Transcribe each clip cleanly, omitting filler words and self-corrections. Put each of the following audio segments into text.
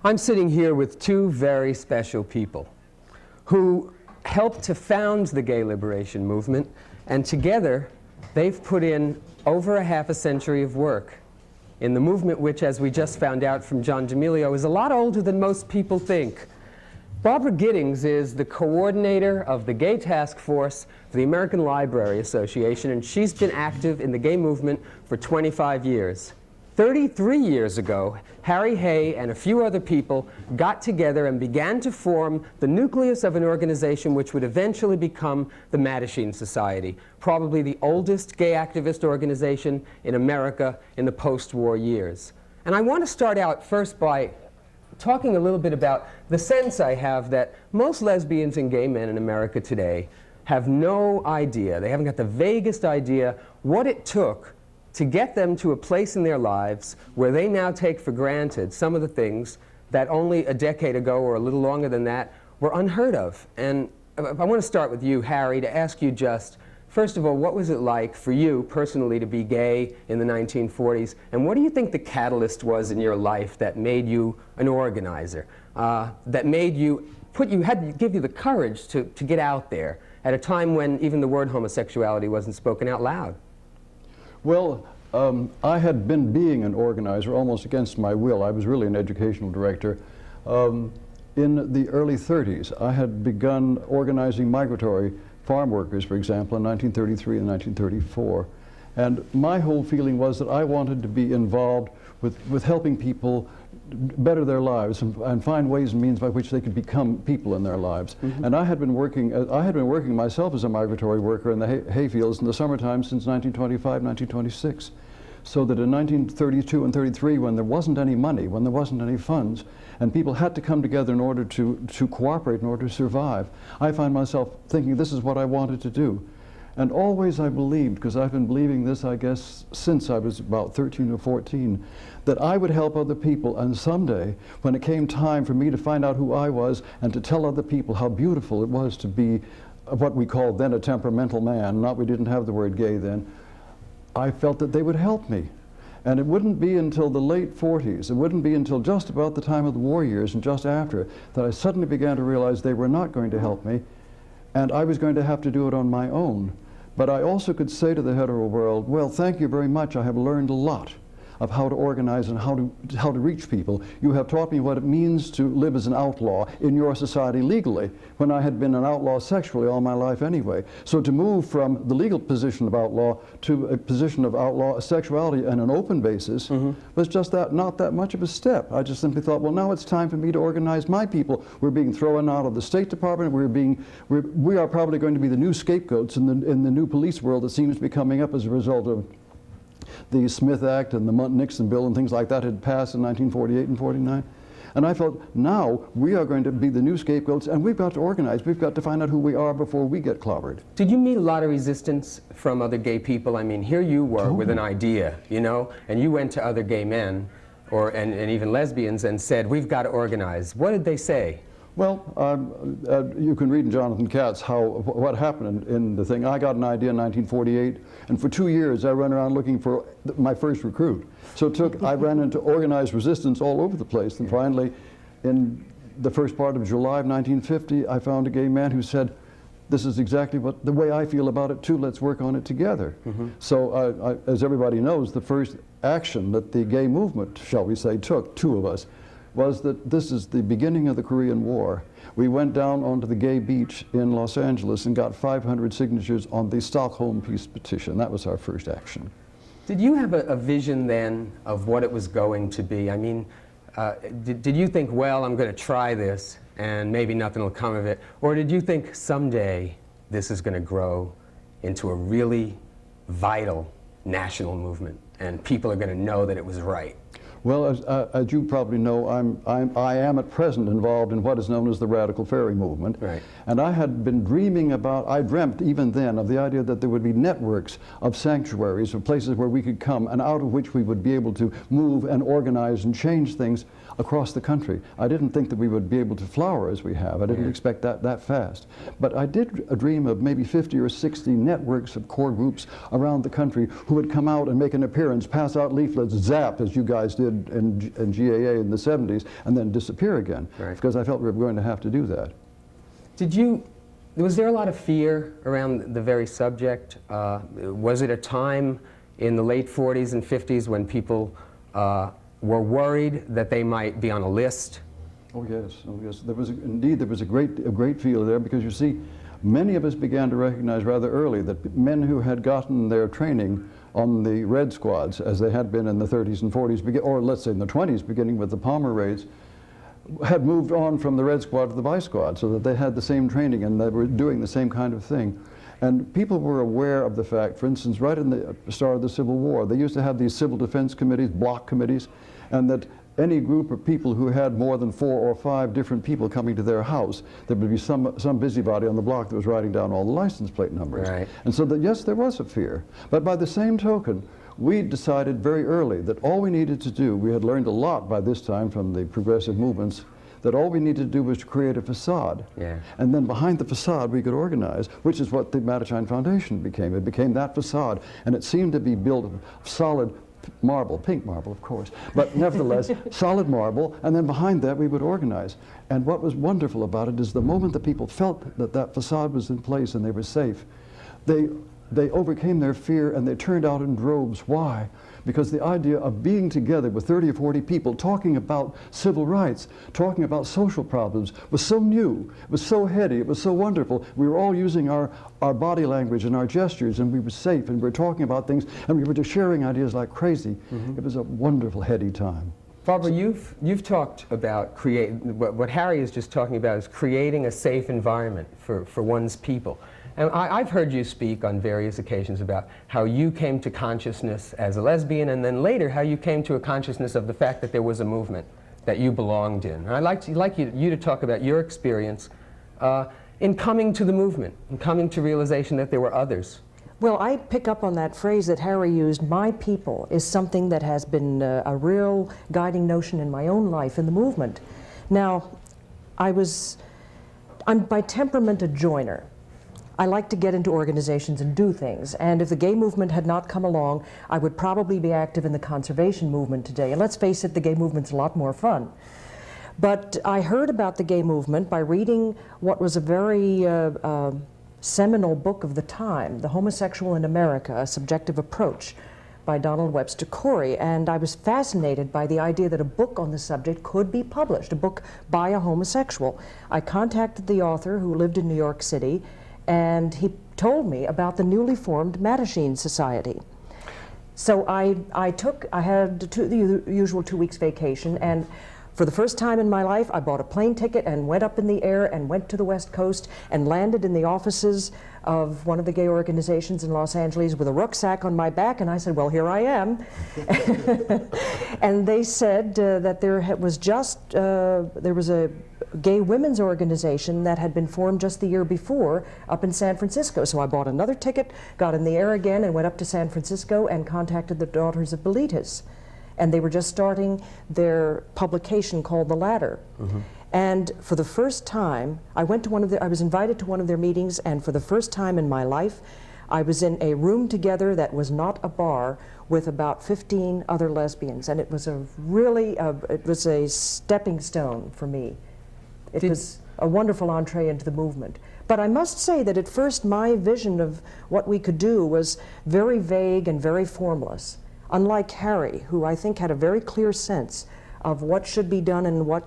I'm sitting here with two very special people who helped to found the gay liberation movement, and together they've put in over a half a century of work in the movement which, as we just found out from John D'Amelio, is a lot older than most people think. Barbara Gittings is the coordinator of the Gay Task Force for the American Library Association, and she's been active in the gay movement for 25 years. 33 years ago, Harry Hay and a few other people got together and began to form the nucleus of an organization which would eventually become the Mattachine Society, probably the oldest gay activist organization in America in the post-war years. And I want to start out first by talking a little bit about the sense I have that most lesbians and gay men in America today have no idea, they haven't got the vaguest idea what it took to get them to a place in their lives where they now take for granted some of the things that only a decade ago or a little longer than that were unheard of. And I want to start with you, Harry, to ask you just, first of all, what was it like for you personally to be gay in the 1940s? And what do you think the catalyst was in your life that made you an organizer, that made you, had to give you the courage to get out there at a time when even the word homosexuality wasn't spoken out loud? Well, I had been being an organizer almost against my will. I was really an educational director. In the early 30s, I had begun organizing migratory farm workers, for example, in 1933 and 1934. And my whole feeling was that I wanted to be involved with helping people better their lives and find ways and means by which they could become people in their lives. Mm-hmm. And I had been working myself as a migratory worker in the hayfields in the summertime since 1925, 1926. So that in 1932 and 33, when there wasn't any money, when there wasn't any funds, and people had to come together in order to cooperate, in order to survive, I find myself thinking this is what I wanted to do. And always I believed, because I've been believing this, I guess, since I was about 13 or 14, that I would help other people, and someday, when it came time for me to find out who I was and to tell other people how beautiful it was to be what we called then a temperamental man, we didn't have the word gay then, I felt that they would help me. And it wouldn't be until the late 40s, it wouldn't be until just about the time of the war years and just after, that I suddenly began to realize they were not going to help me, and I was going to have to do it on my own. But I also could say to the hetero world, well, thank you very much. I have learned a lot of how to organize and how to reach people. You have taught me what it means to live as an outlaw in your society legally, when I had been an outlaw sexually all my life anyway. So to move from the legal position of outlaw to a position of outlaw sexuality on an open basis was just not that much of a step. I just simply thought, well, now it's time for me to organize my people. We're being thrown out of the State Department. We are probably going to be the new scapegoats in the new police world that seems to be coming up as a result of the Smith Act and the Nixon bill and things like that had passed in 1948 and 49. And I felt, now we are going to be the new scapegoats, and we've got to organize. We've got to find out who we are before we get clobbered. Did you meet a lot of resistance from other gay people? I mean, here you were with an idea, you know, and you went to other gay men and even lesbians and said, we've got to organize. What did they say? Well, you can read in Jonathan Katz what happened in the thing. I got an idea in 1948, and for 2 years I ran around looking for my first recruit. So I ran into organized resistance all over the place, and finally, in the first part of July of 1950, I found a gay man who said, this is exactly the way I feel about it too, let's work on it together. So as everybody knows, the first action that the gay movement, shall we say, took, two of us, was that this is the beginning of the Korean War. We went down onto the gay beach in Los Angeles and got 500 signatures on the Stockholm Peace Petition. That was our first action. Did you have a vision then of what it was going to be? I mean, did you think, well, I'm going to try this and maybe nothing will come of it? Or did you think someday this is going to grow into a really vital national movement and people are going to know that it was right? Well, as you probably know, I am at present involved in what is known as the Radical Faerie movement. Right. And I had been dreaming about, I dreamt even then of the idea that there would be networks of sanctuaries, of places where we could come and out of which we would be able to move and organize and change things across the country. I didn't think that we would be able to flower as we have. I didn't expect that fast. But I did dream of maybe 50 or 60 networks of core groups around the country who would come out and make an appearance, pass out leaflets, zap, as you guys did in GAA in the 70s and then disappear again, Right. because I felt we were going to have to do that. Was there a lot of fear around the very subject? Was it a time in the late 40s and 50s when people were worried that they might be on a list? Oh yes, oh yes. There was a great fear there, because you see, many of us began to recognize rather early that men who had gotten their training on the Red Squads, as they had been in the 30s and 40s, or let's say in the 20s, beginning with the Palmer raids, had moved on from the Red Squad to the Vice Squad, so that they had the same training and they were doing the same kind of thing. And people were aware of the fact, for instance, right in the start of the Civil War, they used to have these civil defense committees, block committees, and that any group of people who had more than 4 or 5 different people coming to their house, there would be some busybody on the block that was writing down all the license plate numbers. Right. And so that, yes, there was a fear. But by the same token, we decided very early that all we needed to do, we had learned a lot by this time from the progressive movements, that all we needed to do was to create a facade. Yeah. And then behind the facade we could organize, which is what the Mattachine Foundation became. It became that facade, and it seemed to be built of solid marble, pink marble of course, but nevertheless solid marble, and then behind that we would organize. And what was wonderful about it is the moment that people felt that that facade was in place and they were safe, they overcame their fear and they turned out in droves. Why? Because the idea of being together with 30 or 40 people talking about civil rights, talking about social problems, was so new, it was so heady, it was so wonderful. We were all using our body language and our gestures, and we were safe, and we were talking about things, and we were just sharing ideas like crazy. Mm-hmm. It was a wonderful, heady time. Barbara, you've talked about what Harry is just talking about is creating a safe environment for one's people. And I've heard you speak on various occasions about how you came to consciousness as a lesbian, and then later how you came to a consciousness of the fact that there was a movement that you belonged in. And I'd like you to talk about your experience in coming to the movement, and coming to realization that there were others. Well, I pick up on that phrase that Harry used, my people, is something that has been a real guiding notion in my own life in the movement. Now, I'm by temperament a joiner. I like to get into organizations and do things, and if the gay movement had not come along, I would probably be active in the conservation movement today. And let's face it, the gay movement's a lot more fun. But I heard about the gay movement by reading what was a very seminal book of the time, The Homosexual in America, A Subjective Approach, by Donald Webster Corey, and I was fascinated by the idea that a book on the subject could be published, a book by a homosexual. I contacted the author, who lived in New York City, and he told me about the newly formed Mattachine Society. So I had the usual 2 weeks vacation, and for the first time in my life, I bought a plane ticket and went up in the air and went to the West Coast and landed in the offices of one of the gay organizations in Los Angeles with a rucksack on my back, and I said, well, here I am. And they said that there was a gay women's organization that had been formed just the year before up in San Francisco. So I bought another ticket, got in the air again, and went up to San Francisco and contacted the Daughters of Bilitis. And they were just starting their publication called The Ladder. Mm-hmm. And for the first time, I was invited to one of their meetings, and for the first time in my life, I was in a room together that was not a bar with about 15 other lesbians, and it was it was a stepping stone for me. It was a wonderful entree into the movement. But I must say that at first my vision of what we could do was very vague and very formless. Unlike Harry, who I think had a very clear sense of what should be done and what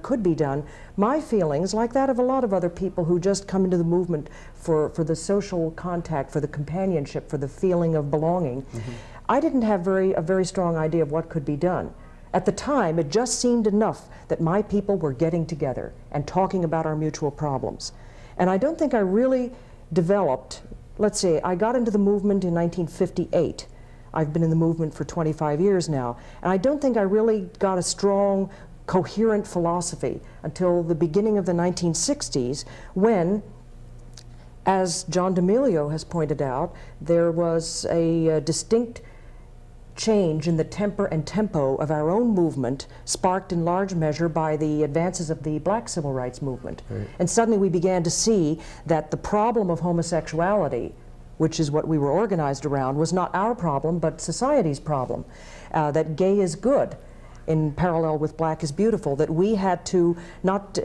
could be done, my feelings, like that of a lot of other people who just come into the movement for the social contact, for the companionship, for the feeling of belonging, mm-hmm. I didn't have a very strong idea of what could be done. At the time, it just seemed enough that my people were getting together and talking about our mutual problems. And I don't think I really developed, let's say, I got into the movement in 1958. I've been in the movement for 25 years now, and I don't think I really got a strong, coherent philosophy until the beginning of the 1960s, when, as John D'Amelio has pointed out, there was a distinct change in the temper and tempo of our own movement, sparked in large measure by the advances of the Black civil rights movement. Right. And suddenly we began to see that the problem of homosexuality, which is what we were organized around, was not our problem, but society's problem, that gay is good. in parallel with Black is Beautiful, that we had to not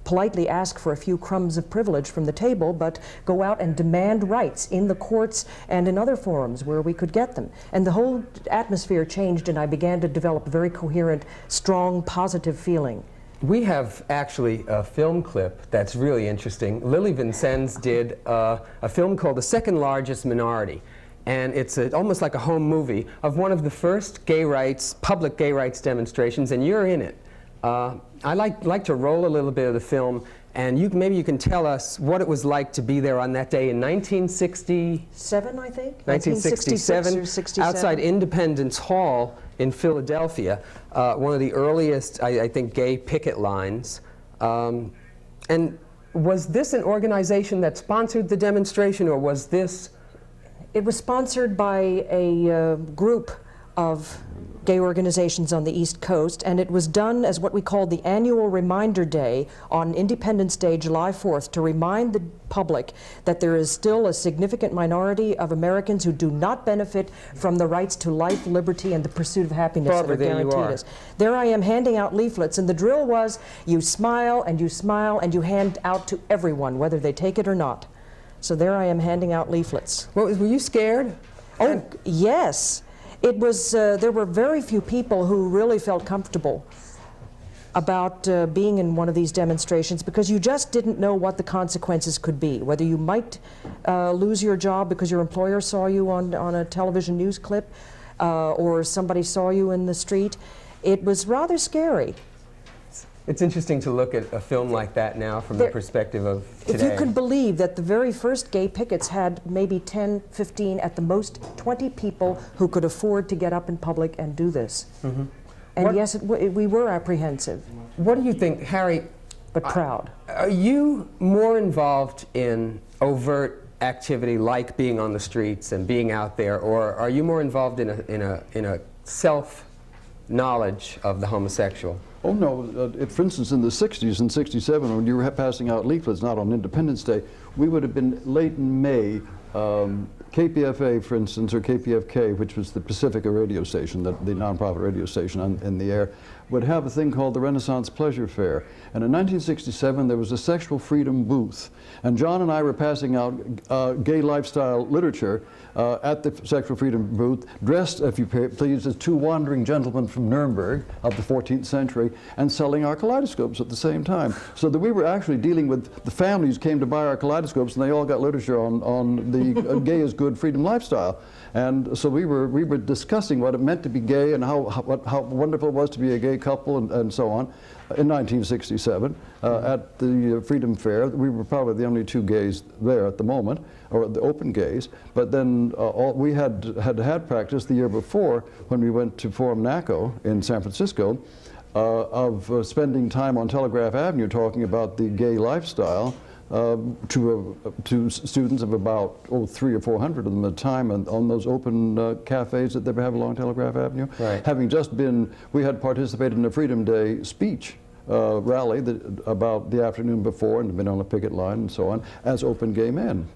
politely ask for a few crumbs of privilege from the table, but go out and demand rights in the courts and in other forums where we could get them. And the whole atmosphere changed, and I began to develop a very coherent, strong, positive feeling. We have actually a film clip that's really interesting. Lily Vincennes did a film called The Second Largest Minority. And it's almost like a home movie of one of the first gay rights, public gay rights demonstrations, and you're in it. I like to roll a little bit of the film, and maybe you can tell us what it was like to be there on that day in 1967, I think? 1967, or 67. Outside Independence Hall in Philadelphia, one of the earliest, I think, gay picket lines. And was this an organization that sponsored the demonstration, or was this? It was sponsored by a group of gay organizations on the East Coast, and it was done as what we called the annual reminder day on Independence Day, July 4th, to remind the public that there is still a significant minority of Americans who do not benefit from the rights to life, liberty, and the pursuit of happiness Barbara, that are guaranteed there you are. us. There I am handing out leaflets, and the drill was you smile and you smile and you hand out to everyone, whether they take it or not. So there I am handing out leaflets. Were you scared? Oh, yes. It was, there were very few people who really felt comfortable about being in one of these demonstrations, because you just didn't know what the consequences could be, whether you might lose your job because your employer saw you on a television news clip, or somebody saw you in the street. It was rather scary. It's interesting to look at a film like that now from the perspective of today. If you could believe that the very first gay pickets had maybe 10, 15, at the most 20 people who could afford to get up in public and do this. Mm-hmm. And yes, we were apprehensive. What do you think, Harry? But proud. Are you more involved in overt activity like being on the streets and being out there, or are you more involved in a self-knowledge of the homosexual? Oh, no. For instance, in the 60s and 67, when you were passing out leaflets, not on Independence Day, we would have been late in May. KPFA, for instance, or KPFK, which was the Pacifica radio station, the nonprofit radio station in the air, would have a thing called the Renaissance Pleasure Fair. And in 1967, there was a sexual freedom booth. And John and I were passing out gay lifestyle literature at the sexual freedom booth, dressed, if you please, as two wandering gentlemen from Nuremberg of the 14th century, and selling our kaleidoscopes at the same time. So that we were actually dealing with the families came to buy our kaleidoscopes, and they all got literature on the gay is good freedom lifestyle. And so we were discussing what it meant to be gay and how wonderful it was to be a gay couple and so on. In 1967, at the Freedom Fair, we were probably the only two gays there at the moment, or the open gays. But then we had practice the year before when we went to Forum NACO in San Francisco of spending time on Telegraph Avenue talking about the gay lifestyle to students of about 300 or 400 of them at a time, and on those open cafes that they have along Telegraph Avenue. Right. Having just been, we had participated in a Freedom Day speech rally about the afternoon before and been on a picket line and so on as open gay men.